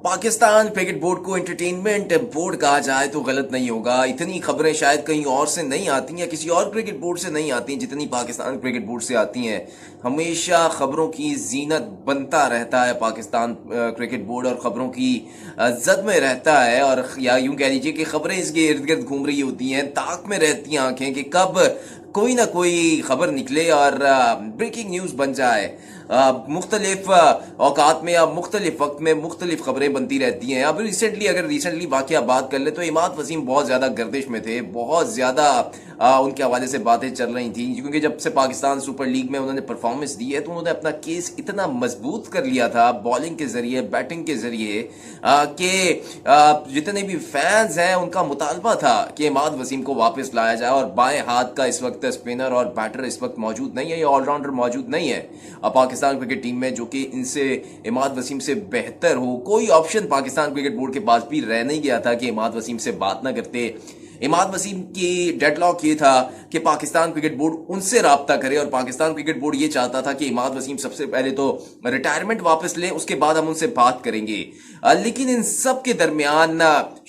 Pakistan cricket board को entertainment board कहा जाए तो गलत नहीं होगा। इतनी खबरें शायद कहीं और से नहीं आती या किसी और क्रिकेट बोर्ड से नहीं आती जितनी पाकिस्तान क्रिकेट बोर्ड से आती हैं। हमेशा खबरों की जीनत बनता रहता है पाकिस्तान क्रिकेट बोर्ड और खबरों की जद में रहता है, और या यूं कह लीजिए कि खबरें इसके इर्द गिर्द घूम रही होती हैं, ताक में रहती हैं आंखें कि कब कोई ना कोई खबर निकले और ब्रेकिंग न्यूज बन जाए। मुख्तलिफ औकात में या मुख्तलिफ वक्त में मुख्तलिफ खबरें बनती रहती हैं। अब रिसेंटली वाकया बात कर ले तो इमाद वसीम बहुत ज़्यादा गर्दिश में थे, बहुत ज़्यादा उनके हवाले से बातें चल रही थी, क्योंकि जब से पाकिस्तान सुपर लीग में उन्होंने परफॉर्मेंस दी है तो उन्होंने अपना केस इतना मजबूत कर लिया था बॉलिंग के जरिए, बैटिंग के जरिए, कि जितने भी फैंस हैं उनका मुतालबा था कि इमाद वसीम को वापस लाया जाए। और बाएं हाथ का इस वक्त स्पिनर और बैटर इस वक्त मौजूद नहीं है, या ऑलराउंडर मौजूद नहीं है पाकिस्तान क्रिकेट टीम में जो कि इनसे इमाद वसीम से बेहतर हो। कोई ऑप्शन पाकिस्तान क्रिकेट बोर्ड के पास भी रह नहीं गया था कि इमाद वसीम से बात ना करते। इमाद वसीम की डेडलॉक ये था कि पाकिस्तान क्रिकेट बोर्ड उनसे राब्ता करे, और पाकिस्तान क्रिकेट बोर्ड ये चाहता था कि इमाद वसीम सबसे पहले तो रिटायरमेंट वापस लें, उसके बाद हम उनसे बात करेंगे। लेकिन इन सब के दरमियान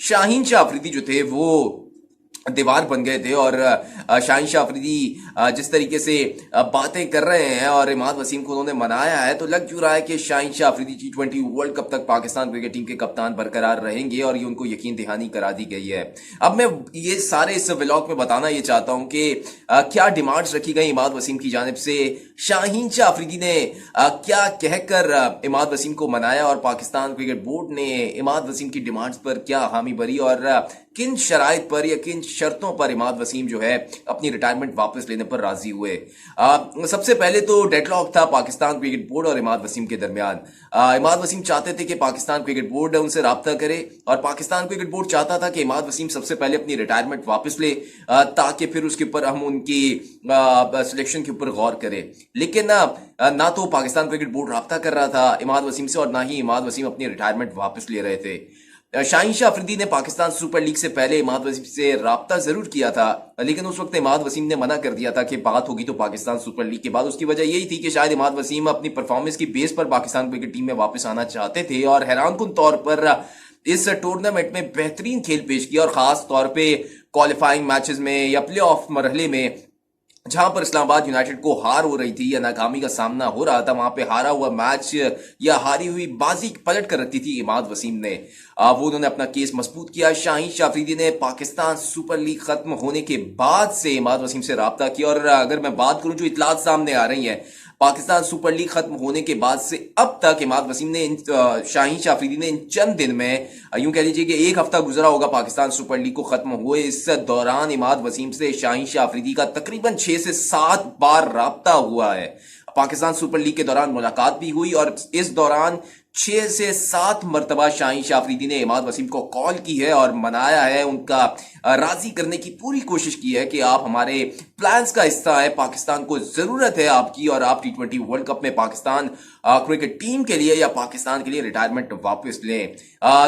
शाहीन शाह अफरीदी जो थे वो दीवार बन गए थे, और शाहीन शाह अफरीदी जिस तरीके से बातें कर रहे हैं और इमाद वसीम को उन्होंने मनाया है, तो लग क्यों रहा है कि Shaheen Shah Afridi T20 world cup तक पाकिस्तान क्रिकेट टीम के कप्तान बरकरार रहेंगे, और ये उनको यकीन दहानी करा दी गई है। अब मैं ये सारे इस व्लॉग में बताना ये चाहता हूं कि क्या डिमांड्स रखी गई इमाद वसीम की जानिब से, शाहीन शाह अफरीदी ने क्या कहकर इमाद वसीम को मनाया, और पाकिस्तान क्रिकेट बोर्ड ने इमाद वसीम की डिमांड्स पर क्या हामी भरी, और किन शराइत पर या किन शर्तों पर इमाद वसीम जो है अपनी रिटायरमेंट वापस लेने पर राजी हुए। सबसे पहले तो डेडलॉक था पाकिस्तान क्रिकेट बोर्ड और इमाद वसीम के दरमियान। इमाद वसीम चाहते थे कि पाकिस्तान क्रिकेट बोर्ड उनसे राब्ता करे, और पाकिस्तान क्रिकेट बोर्ड चाहता था कि इमाद वसीम सबसे पहले अपनी रिटायरमेंट वापस ले, ताकि फिर उसके ऊपर हम उनकी सिलेक्शन के ऊपर गौर करें। लेकिन ना तो पाकिस्तान क्रिकेट बोर्ड राब्ता कर रहा था इमाद वसीम से, और ना ही इमाद वसीम अपनी रिटायरमेंट वापस ले रहे थे। शाहीन शाह अफरीदी ने पाकिस्तान सुपर लीग से पहले इमाद वसीम से राब्ता जरूर किया था, लेकिन उस वक्त इमाद वसीम ने मना कर दिया था कि बात होगी तो पाकिस्तान सुपर लीग के बाद। उसकी वजह यही थी कि शायद इमाद वसीम अपनी परफॉर्मेंस की बेस पर पाकिस्तान क्रिकेट टीम में वापस आना चाहते थे, और हैरानकुन तौर पर इस टूर्नामेंट में बेहतरीन खेल पेश किया, और खास तौर पे क्वालिफाइंग मैचेस में या प्ले ऑफ मरहले में जहां पर इस्लामाबाद यूनाइटेड को हार हो रही थी या नाकामी का सामना हो रहा था, वहां पे हारा हुआ मैच या हारी हुई बाजी पलट कर रखी थी इमाद वसीम ने। वो उन्होंने अपना केस मजबूत किया। शाहीन शाह अफरीदी ने पाकिस्तान सुपर लीग खत्म होने के बाद से इमाद वसीम से राब्ता किया, और अगर मैं बात करूं जो इतलात सामने आ रही हैं, पाकिस्तान सुपर लीग खत्म होने के बाद से अब तक इमाद वसीम ने शाहीन शाह अफरीदी ने इन चंद दिन में, यूं कह लीजिए कि एक हफ्ता गुजरा होगा पाकिस्तान सुपर लीग को खत्म हुए, इस दौरान इमाद वसीम से शाहीन शाह अफरीदी का तकरीबन 6 से 7 बार राब्ता हुआ है। पाकिस्तान सुपर लीग के दौरान मुलाकात भी हुई, और इस दौरान 6 से 7 मरतबा शाहीन शाह अफरीदी ने इमाद वसीम को कॉल की है और मनाया है, उनका राजी करने की पूरी कोशिश की है कि आप हमारे प्लान्स का हिस्सा है, पाकिस्तान को जरूरत है आपकी, और आप T20 वर्ल्ड कप में पाकिस्तान क्रिकेट टीम के लिए या पाकिस्तान के लिए रिटायरमेंट वापस लें।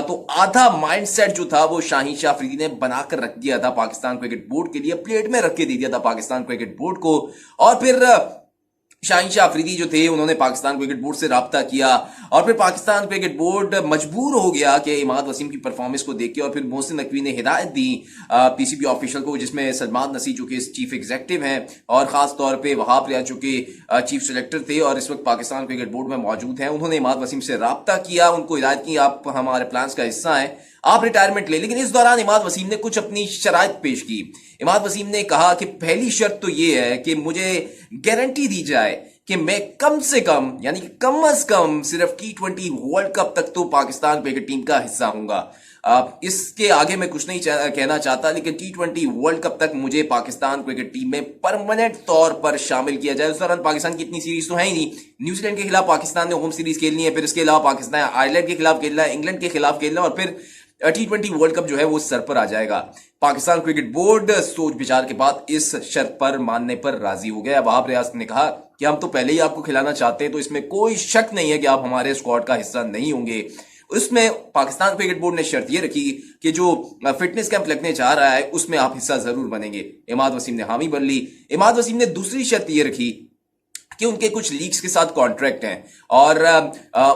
तो आधा माइंडसेट जो था वो शाहीन शाह अफरीदी ने बनाकर रख दिया था पाकिस्तान क्रिकेट बोर्ड के लिए, प्लेट में रख के दे दिया था पाकिस्तान क्रिकेट बोर्ड को, और फिर शाहीन शाह अफरीदी जो थे उन्होंने पाकिस्तान क्रिकेट बोर्ड से राब्ता किया, और फिर पाकिस्तान क्रिकेट बोर्ड मजबूर हो गया कि इमाद वसीम की परफॉर्मेंस को देख के, और फिर मोहसिन नकवी ने हिदायत दी पीसीबी ऑफिशियल को, जिसमें सलमान नसी जो कि चीफ एग्जीक्यूटिव हैं, और खास तौर पे वहाब रियाज जो कि चीफ सेलेक्टर थे और इस वक्त पाकिस्तान क्रिकेट बोर्ड में मौजूद हैं, उन्होंने इमाद वसीम से राब्ता किया, उनको हिदायत की आप हमारे प्लान्स का हिस्सा हैं, आप रिटायरमेंट ले। लेकिन इस दौरान इमाद वसीम ने कुछ अपनी शराइत पेश की। इमाद वसीम ने कहा कि पहली शर्त तो ये है कि मुझे गारंटी दी जाए कि मैं कम से कम, यानी कि कम से कम सिर्फ T20 वर्ल्ड कप तक तो पाकिस्तान क्रिकेट टीम का हिस्सा हूंगा। इसके आगे मैं कुछ नहीं कहना चाहता, लेकिन T20 वर्ल्ड कप तक मुझे पाकिस्तान क्रिकेट टीम में परमानेंट तौर पर शामिल किया जाए। उस दौरान पाकिस्तान की इतनी सीरीज तो है ही नहीं, न्यूजीलैंड के खिलाफ पाकिस्तान ने होम सीरीज खेलनी है, फिर इसके अलावा पाकिस्तान आयरलैंड के खिलाफ खेलना है, इंग्लैंड के खिलाफ खेलना, और फिर T20 वर्ल्ड कप जो है वो सर पर आ जाएगा। पाकिस्तान क्रिकेट बोर्ड सोच विचार के बाद इस शर्त पर मानने पर राजी हो गया। वहाब रियाज ने कहा कि हम तो पहले ही आपको खिलाना चाहते हैं, तो इसमें कोई शक नहीं है कि आप हमारे स्क्वाड का हिस्सा नहीं होंगे। उसमें पाकिस्तान क्रिकेट बोर्ड ने शर्त ये रखी कि जो फिटनेस कैंप लगने जा रहा है उसमें आप हिस्सा जरूर बनेंगे। इमाद वसीम ने हामी भर ली। इमाद वसीम ने दूसरी शर्त ये रखी कि उनके कुछ लीग्स के साथ कॉन्ट्रैक्ट हैं और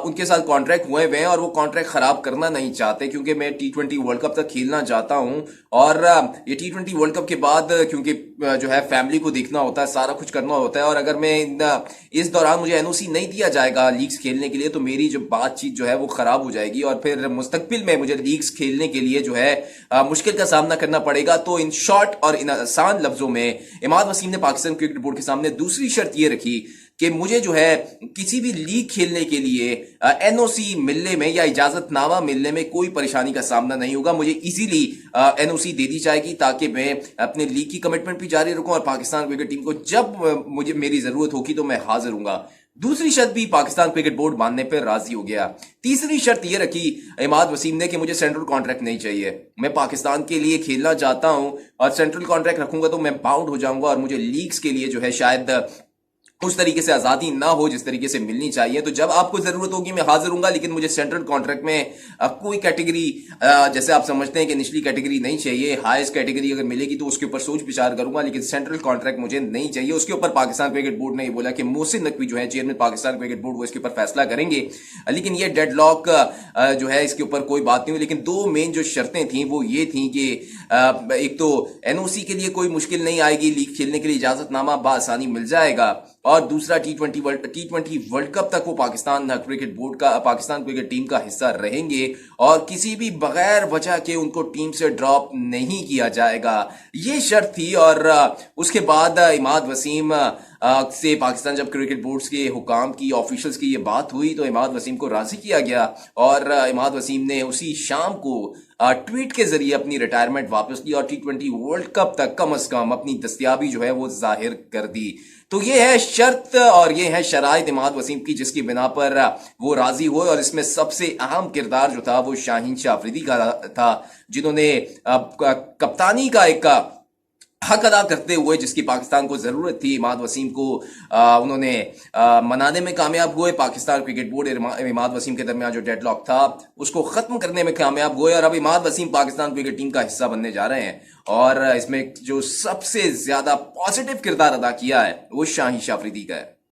उनके साथ कॉन्ट्रैक्ट हुए हुए हैं और वो कॉन्ट्रैक्ट खराब करना नहीं चाहते, क्योंकि मैं T20 वर्ल्ड कप तक खेलना चाहता हूं और ये T20 वर्ल्ड कप के बाद क्योंकि जो है फैमिली को देखना होता है, सारा कुछ करना होता है, और अगर मैं इस दौरान मुझे एनओसी नहीं दिया जाएगा लीग्स खेलने के लिए तो मेरी जो बातचीत जो है वो खराब हो जाएगी और फिर मुस्तकबिल में मुझे लीग्स खेलने के लिए जो है मुश्किल का सामना करना पड़ेगा। तो इन शॉर्ट और इन आसान लफ्जों में इमाद वसीम ने पाकिस्तान क्रिकेट बोर्ड के सामने दूसरी शर्त ये रखी कि मुझे जो है किसी भी लीग खेलने के लिए एनओसी मिलने में या इजाजतनामा मिलने में कोई परेशानी का सामना नहीं होगा, मुझे इजीली एनओसी दे दी जाएगी ताकि मैं अपने लीग की कमिटमेंट भी जारी रखूं और पाकिस्तान क्रिकेट टीम को जब मुझे मेरी जरूरत होगी तो मैं हाजिर हूंगा। दूसरी शर्त भी पाकिस्तान क्रिकेट बोर्ड मानने पर राजी हो गया। तीसरी शर्त यह रखी इमाद वसीम ने कि मुझे सेंट्रल कॉन्ट्रैक्ट नहीं चाहिए, मैं पाकिस्तान के लिए खेलना चाहता हूं और सेंट्रल कॉन्ट्रैक्ट रखूंगा तो मैं बाउंड हो जाऊंगा और मुझे लीग्स के लिए जो है शायद उस तरीके से आजादी ना हो जिस तरीके से मिलनी चाहिए। तो जब आपको जरूरत होगी मैं हाजिर हूंगा, लेकिन मुझे सेंट्रल कॉन्ट्रैक्ट में कोई कैटेगरी जैसे आप समझते हैं कि निचली कैटेगरी नहीं चाहिए, हाईएस्ट कैटेगरी अगर मिलेगी तो उसके ऊपर सोच विचार करूंगा, लेकिन सेंट्रल कॉन्ट्रैक्ट मुझे नहीं चाहिए। उसके ऊपर पाकिस्तान क्रिकेट बोर्ड ने बोला कि मोहसिन नकवी जो है चेयरमैन पाकिस्तान क्रिकेट बोर्ड वो इसके ऊपर फैसला करेंगे, लेकिन ये डेडलॉक जो है इसके ऊपर कोई बात नहीं हुई। लेकिन दो मेन जो शर्तें थी वो ये थी कि एक तो एनओसी के लिए कोई मुश्किल नहीं आएगी, लीग खेलने के लिए इजाजतनामा बआसानी मिल जाएगा, और दूसरा टी20 वर्ल्ड कप तक वो पाकिस्तान क्रिकेट बोर्ड का पाकिस्तान क्रिकेट टीम का हिस्सा रहेंगे और किसी भी बगैर वजह के उनको टीम से ड्रॉप नहीं किया जाएगा, ये शर्त थी। और उसके बाद इमाद वसीम से पाकिस्तान जब क्रिकेट बोर्ड्स के हुकाम की ऑफिशियल्स की ये बात हुई तो इमाद वसीम को राजी किया गया और इमाद वसीम ने उसी शाम को ट्वीट के जरिए अपनी रिटायरमेंट वापस ली और T20 वर्ल्ड कप तक कम अज कम अपनी दस्तयाबी जो है वो जाहिर कर दी। तो ये है शर्त और ये है शराइत इमाद वसीम की जिसकी बिना पर वो राजी हुए, और इसमें सबसे अहम किरदार जो था वो शाहीन शाह अफरीदी का था, जिन्होंने कप्तानी का एक हक अदा करते हुए जिसकी पाकिस्तान को जरूरत थी इमाद वसीम को उन्होंने मनाने में कामयाब हुए। पाकिस्तान क्रिकेट बोर्ड इमाद वसीम के दरमियान जो डेडलॉक था उसको खत्म करने में कामयाब हुए और अब इमाद वसीम पाकिस्तान क्रिकेट टीम का हिस्सा बनने जा रहे हैं। और इसमें जो सबसे ज्यादा पॉजिटिव किरदार अदा किया है वो शाहीन शाह अफरीदी का है।